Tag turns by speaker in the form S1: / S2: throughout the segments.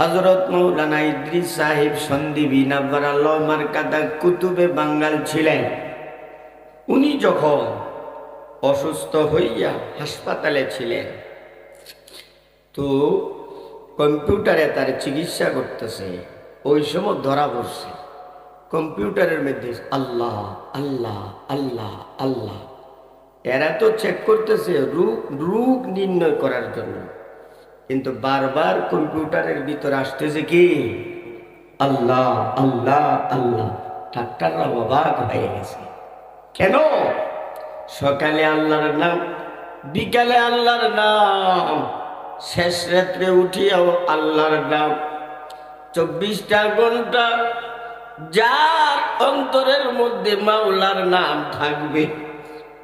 S1: হযরত মাওলানা ইদ্রিস সাহেব সন্দীপী নাব্বারাল্লাহ মারকাদা কুতুবে বাঙ্গাল ছিলেন। উনি যখন অসুস্থ হইয়া হাসপাতালে ছিলেন, তো কম্পিউটারে তার চিকিৎসা করতেছে। ওই সময় ধরা পড়ছে কম্পিউটারের মধ্যে আল্লাহ আল্লাহ আল্লাহ আল্লাহ। এরা তো চেক করতেছে রোগ নির্ণয় করার জন্য, কিন্তু বারবার কম্পিউটারের ভিতরে আসতেছে কি আল্লাহ আল্লাহ আল্লাহ। ডাক্তাররা অবাক হয়ে গেছে, কেন? সকালে আল্লাহর নাম, বিকালে আল্লাহর নাম, শেষ রাত্রে উঠিয়াও আল্লাহর নাম। 24টা ঘন্টা যার অন্তরের মধ্যে মাওলার নাম থাকবে,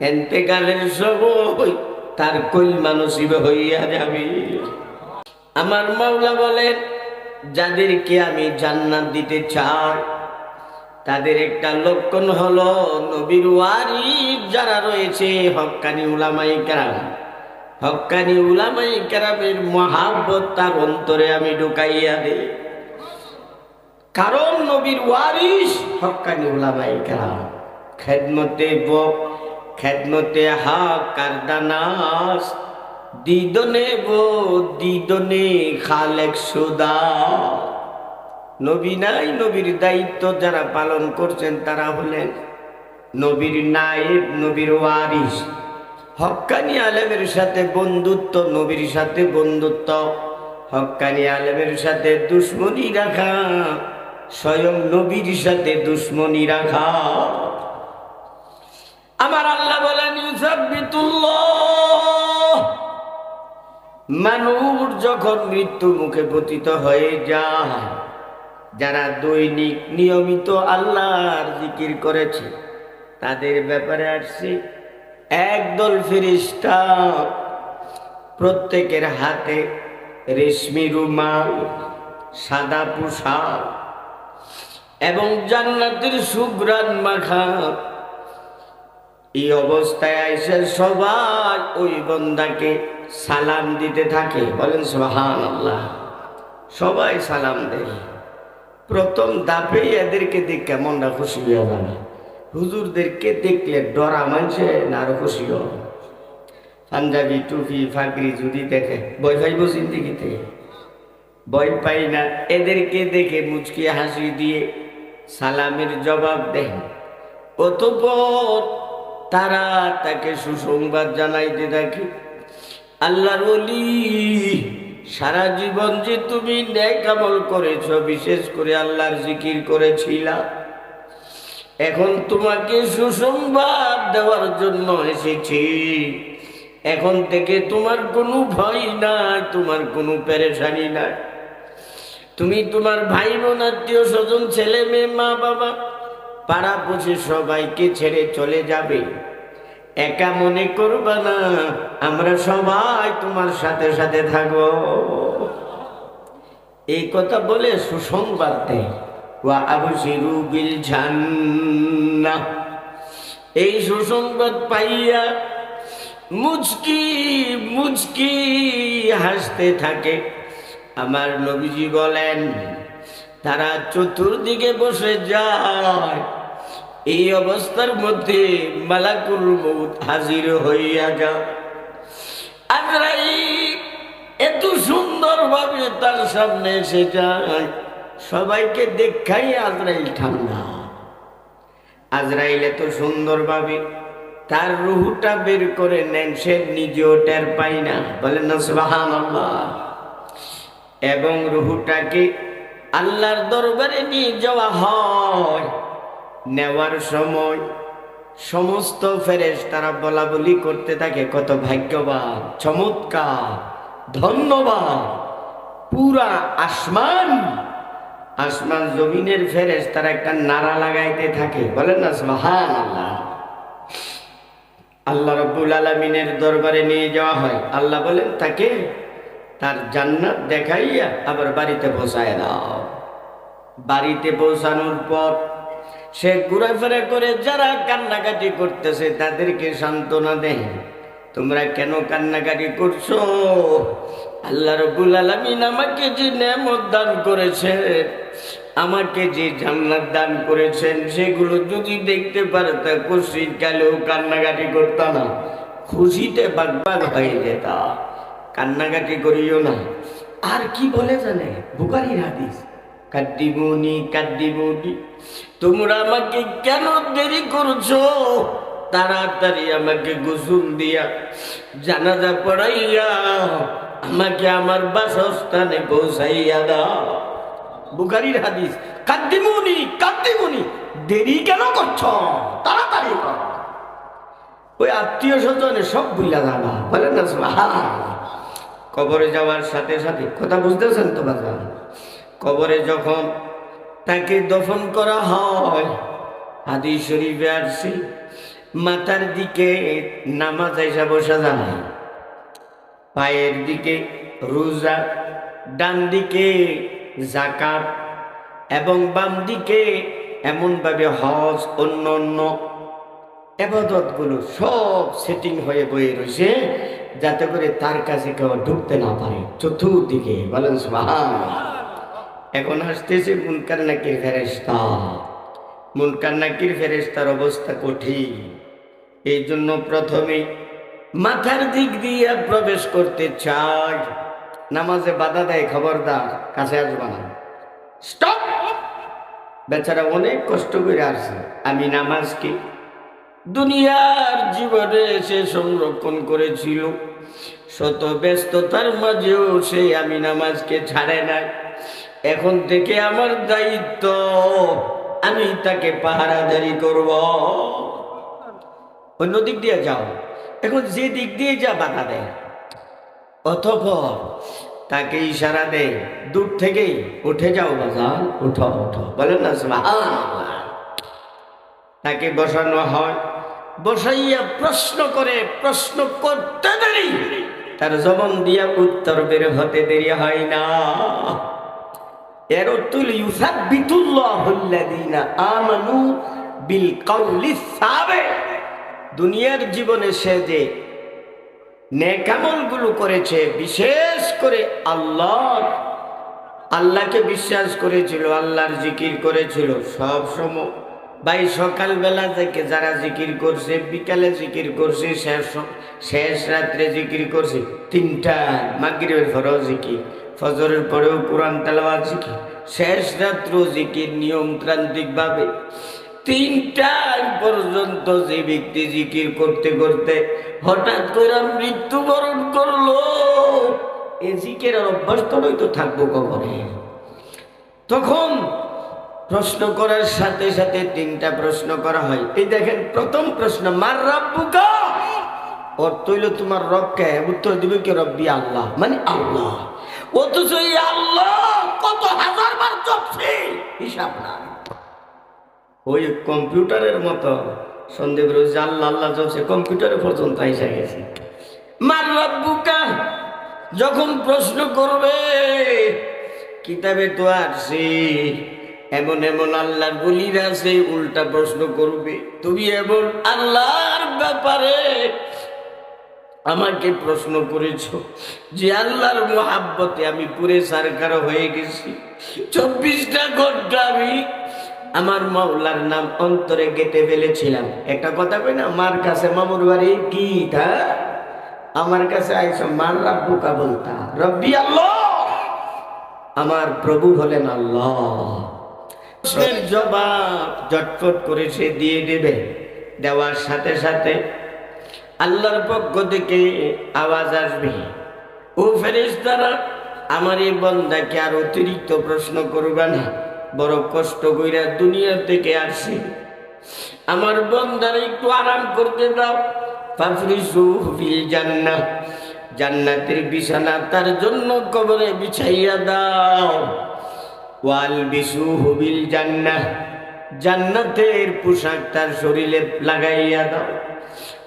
S1: এন্তেকালের সময় তার কলমা নসিব হইয়া যাবে। আমার মাওলা বলেন, যাদেরকে আমি জান্নাত দিতে চাই তাদের একটা লক্ষণ হলো নবীর ওয়ারিস যারা রয়েছে, হক্কানি উলামায়ে কেরাম। হক্কানি উলামায়ে কেরামের মহাব্বত তার অন্তরে আমি ঢুকাইয়া দেই, কারণ নবীর ওয়ারিস হক্কানি উলামায়ে কেরাম। খেদমতে হক কারদানাস দিদনে খালেক সুদা। নবী নাই, নবীর দায়িত্ব যারা পালন করছেন তারা হলেন নবীর নায়েব, নবীর ওয়ারিস। হক্কানি আলেমের সাথে বন্ধুত্ব, নবীর সাথে বন্ধুত্ব। হক্কানি আলেমের সাথে দুশ্মনী রাখা, স্বয়ং নবীর সাথে দুশ্মনী রাখা। আমার আল্লাহ বলেন, ইউসাব্বিতুল্লাহ, মানুষ যখন মৃত্যু মুখে পতিত হয়ে যায়, যারা দৈনিক নিয়মিত আল্লাহর জিকির করেছে তাদের ব্যাপারে আসছে একদল ফেরেশতা, প্রত্যেকের হাতে রেশমি রুমাল, সাদা পোশাক এবং জান্নাতের সুঘ্রাণ মাখা। এই অবস্থায় আইসা সবাই ওই বান্দাকে সালাম দিতে থাকে। বলেন সুবহানাল্লাহ। সবাই সালাম দেয়। প্রথম ধাপেই এদেরকে দেখে মনটা খুশি হয়ে যাবে। হুজুরদেরকে দেখলে ডরা মানছে না আরো খুশি হয়। পাঞ্জাবি টুপি ফাগরি যদি দেখে ভয় পাইব জিন্দিগিতে? ভয় পাই না। এদেরকে দেখে মুচকি হাসি দিয়ে সালামের জবাব দেন। অতঃপর তারা তাকে সুসংবাদ জানাইতে থাকে, আল্লাহর ওলি, সারা জীবন যে তুমি নেক আমল করেছ, বিশেষ করে আল্লাহর জিকির করেছিলা, এখন তোমাকে সুসংবাদ দেওয়ার জন্য এসেছি। এখন থেকে তোমার কোনো ভয় নাই, তোমার কোনো পেরেশানি নাই। তুমি তোমার ভাই বোন, আত্মীয় স্বজন, ছেলে মেয়ে, মা বাবা, পাড়া পড়শি সবাইকে ছেড়ে চলে যাবে। একা মনে করবা না, আমরা সবাই তোমার সাথে সাথে থাকবো। এই কথা বলে সুসংবাদ দেয়, ওয়া আবশিরু বিল জান্নাহ। এই সুসংবাদ পাইয়া মুচকি মুচকি হাসতে থাকে। আমার নবীজি বলেন, তারা চতুর্দিকে বসে যায়। এই অবস্থার মধ্যে মালাকুল মউত হাজির হইয়া যায়। আজরাইল এত সুন্দর ভাবে তার সামনে এসে যায়, সবাইকে দেখাই আজরাইল ঠান্ডা। আজরাইল এত সুন্দর ভাবে তার রুহটা বের করে নেন, সে নিজেও টের পায় না। বলেন না সুবহানাল্লাহ। এবং রুহটাকে আল্লাহর দরবারে নিয়ে যাওয়া হয়। নেওয়ার সময় সমস্ত ফেরেশতারা বলা বলি করতে থাকে, কত ভাগ্যবান, চমৎকার, ধন্যবাদ। পুরা আসমান জমিনের ফেরেশতারা একটা নারা লাগাইতে থাকে। বলেন না সুবহানাল্লাহ। আল্লাহ রাব্বুল আলামিনের দরবারে নিয়ে যাওয়া হয়। আল্লাহ বলেন, তাকে তার জান্নাত দেখাইয়া আবার বাড়িতে পৌঁছায় দাও। বাড়িতে পৌঁছানোর পর সে ঘোরাফেরা করে যারা কান্নাকাটি করতেছে তাদেরকে সান্ত্বনা দেন। তোমরা কেন কান্নাকাটি করছো? আল্লাহ রাব্বুল আলামিন আমাকে যে নেয়ামত দান করেছেন, আমাকে যে জান্নাত দান করেছেন, সেগুলো যদি দেখতে পারতা খুশির কালেও কান্নাকাটি করতাম না, খুশিতে বাগবাগ হয়ে যেত। কান্নাকাটি করিও না। আর কি বলে জানে বুখারীর হাদিস, কাদ্দিবুনি কাদ্দিবুনি, তোমরা আমাকে কেন দেরি করছো? তাড়াতাড়ি আমাকে গোসল দিয়া জানাজা পড়াইয়া আমাকে আমার বাসস্থানে পৌঁছাইয়া দাও। বুখারীর হাদিস, কাদ্দিমুনি কাদ্দিমুনি, দেরি কেন করছো? তাড়াতাড়ি কর। ওই আত্মীয় স্বজনে সব ভুলা যাবা, বলেন না সুবহানাল্লাহ। কবরে যাওয়ার সাথে সাথে, কথা বুঝতেছেন তো বাজান? কবরে যখন তাকে দফন করা হয়, হাদিস শরীফে আসছে, মাথার দিকে নামাজ আইসা বসা যায়, পায়ের দিকে রোজা, ডান দিকে যাকাত এবং বাম দিকে এমনভাবে হজ, অন্য অন্য ইবাদতগুলো সব সেটিং হয়ে বয়ে রয়েছে, যাতে করে তার কাছে কেউ ঢুকতে না পারে চতুর্দিকে, বলেন সুবহানাল্লাহ। এখন আসতেছে মুনকার নাকির ফেরেশতা। মুনকার নাকির ফেরেশতার অবস্থা কঠিন। এই জন্য প্রথমে মাথার দিক দিয়ে প্রবেশ করতে চায়, নামাজে বাধা দেয়, খবরদার কাছে আসবা না, স্টপ। বেচারা অনেক কষ্ট করে আসছে, আমি নামাজকে দুনিয়ার জীবনে সে সংরক্ষণ করেছিল, শত ব্যস্ততার মাঝেও সে আমি নামাজকে ছাড়ে নাই। এখন থেকে আমার দায়িত্ব, আমি তাকে পাহারাদারি করব। অন্য দিক দিয়ে যাও। এখন যে দিক দিয়ে যা বাধা দেয়, অতঃপর তাকে ইশারা দেয় দূর থেকেই, উঠে যাও বাজান, উঠো উঠো, বলেন না সুবহানাল্লাহ। তাকে বসানো হয়, বসাইয়া প্রশ্ন করে, প্রশ্ন করতে দেরি, তার জবান দিয়া উত্তর বের হতে দেরি হয় না। এরতুল ইউসাব্বিতুল্লাহুল্লাযীনা আমানু বিল কাউলিস সাবিত। দুনিয়ার জীবনে সে যে নেক আমলগুলো করেছে, বিশেষ করে আল্লাহকে বিশ্বাস করেছিল, আল্লাহর জিকির করেছিল সব সময়। ভাই সকালবেলা থেকে যারা জিকির করছে, বিকালে জিকির করছে, শেষ রাত্রে জিকির করছে, 3টা মাগরিবের পরেও জিকির, ফজরের পরেও কোরআন তেলাওয়াত জিকির, শেষ রাত্রেও জিকির নিয়মতান্ত্রিক ভাবে 3টা পর্যন্ত যে ব্যক্তি জিকির করতে করতে হঠাৎ করে মৃত্যুবরণ করলো, এ জিকিরের অভ্যাস তো থাকবো কবরে। তখন প্রশ্ন করার সাথে সাথে 3টা প্রশ্ন করা হয়। এই দেখেন, প্রথম প্রশ্ন মার রাব্বুকা, অর্থ হইল তোমার রব কে? উত্তর দিবে কি? রব্বি আল্লাহ, মানে আল্লাহ। অথচ এই আল্লাহ কত হাজার বার জপছে, হিসাব না। ওই কম্পিউটারের মতো সন্দীপ রোজ আল্লাহ আল্লাহ জপছে, কম্পিউটারে পর্যন্ত এসে গেছে। মার রাব্বুকা যখন প্রশ্ন করবে, কিতাবে তো আসছে এমন এমন আল্লাহর বলিরা আছে, উল্টা প্রশ্ন করবে, তুমি এমন আল্লাহর ব্যাপারে আমাকে প্রশ্ন করেছো যে আল্লাহর মোহাব্বতে আমি পুরে সারকার হয়ে গেছি। 24টা ঘন্টা আমি আমার মাওলার নাম অন্তরে গেঁথে ফেলেছিলাম। একটা কথা কই না, মার কাছে মামুর বাড়ি কি তা, আমার কাছে আইসো মার রাব্বুকা বলতা, রব্বি আল্লাহ, আমার প্রভু হলেন আল্লাহ। প্রশ্নের জবাব ঝটফট করে সে দিয়ে দেবে। দেওয়ার সাথে সাথে আল্লাহর পক্ষ থেকে আওয়াজ আসবে, ও ফেরেশতারা, আমার এই বান্দাকে আর অতিরিক্ত প্রশ্ন করবে না, বড় কষ্ট কইরা দুনিয়া থেকে আসছি, আমার বান্দার একটু আরাম করতে দাও। ফাফরিসুহু ফিল জান্নাহ, জান্নাতের বিছানা তার জন্য কবরে বিছাইয়া দাও। ওয়ালবিসুহু বিল জান্নাহ, জান্নাতের পোশাক তার শরীরে লাগাইয়া দাও।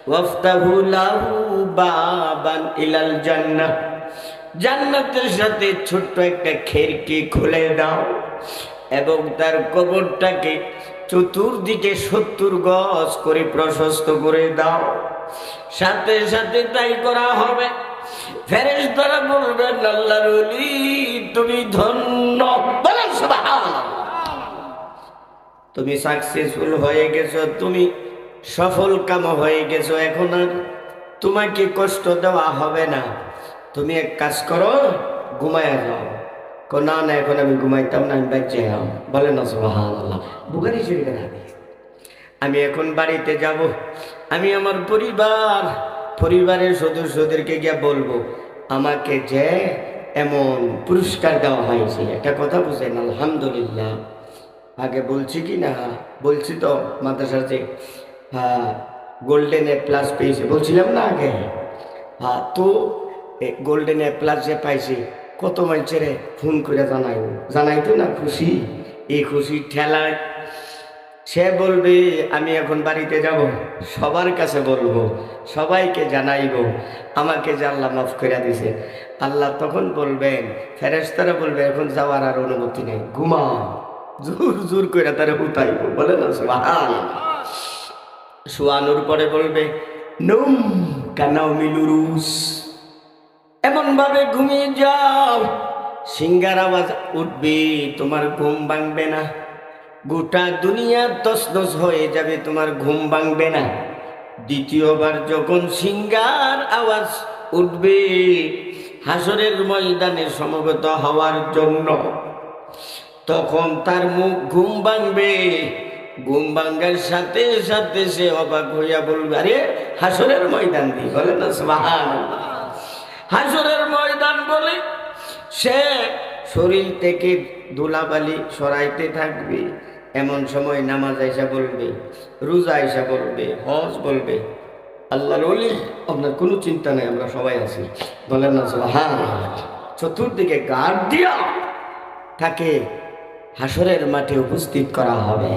S1: ওয়াফতাহু লাহু বাবান ইলাল জান্নাহ, জান্নাতের সাথে ছোট্ট একটা খিড়কি খুলে দাও এবং তার কবরটাকে চতুর্দিকে 70 গজ করে প্রশস্ত করে দাও। সাথে সাথে তাই করা হবে। ফেরেশতারা বলবেন আল্লাহর ওলি তুমি ধন্য, বলেন সুবহানাল্লাহ। তুমি সাকসেসফুল হয়ে গেছো, তুমি সফল কাম হয়ে গেছো, এখন আর তোমাকে কষ্ট দেওয়া হবে না। তুমি এক কাজ করো, ঘুমায়া যাও। না না, এখন আমি ঘুমাইতাম না, আমি বেঁচে যাও। বলেন না সুবহানাল্লাহ। বুখারী শরীফের হাদিস। আমি এখন বাড়িতে যাব, আমি আমার পরিবারের সদস্যদেরকে গিয়ে বলবো আমাকে যে এমন পুরস্কার দেওয়া হয়েছে। একটা কথা বুঝেন, আলহামদুলিল্লাহ। আগে বলছি কি না? বলছি তো মাদ্রাসার যে গোল্ডেন এ প্লাস পেয়েছে, বলছিলাম না আগে? তো গোল্ডেন এ প্লাস যে পাইছে, কত মানুষের ফোন করে জানাইতো না খুশি। এই খুশির ঠেলায় সে বলবে আমি এখন বাড়িতে যাব, সবার কাছে বলবো, সবাইকে জানাইবো আমাকে যে আল্লাহ মাফ করে দিছে। আল্লাহ তখন বলবেন, ফেরেশতারা বলবে এখন যাওয়ার আর অনুমতি নেই, ঘুমা। জোর জোর করে তারা উঠাইব। বলে না সুবহানাল্লাহ। শোয়ানোর পরে বলবে নুম কানাউমিলুরুস, এমন ভাবে ঘুমিয়ে যাও সিংহার আওয়াজ উঠবে, তোমার ঘুম ভাঙবে না। গোটা দুনিয়া তছনছ হয়ে যাবে, তোমার ঘুম ভাঙবে না। দ্বিতীয়বার যখন সিংহার আওয়াজ উঠবে হাসরের ময়দানে সমবেত হওয়ার জন্য, তখন তার মুখ ঘুম ভাঙবে। ঘুম ভাঙার সাথে সাথে সে অবাক হইয়া বলবে আরে হাসরের ময়দান দি। বলে না সুবহানাল্লাহ। হাসরের ময়দান বলে সে শরীর থেকে ধুলাবালি সরাইতে থাকবে। এমন সময় নামাজ আইসা বলবে, রোজা আইসা বলবে, হজ বলবে, আল্লাহর ওলি আপনার কোনো চিন্তা নেই, আমরা সবাই আছি। বলেন না সুবহানাল্লাহ। চতুর্দিকে গার্ড দিয়া তাকে হাসরের মাঠে উপস্থিত করা হবে।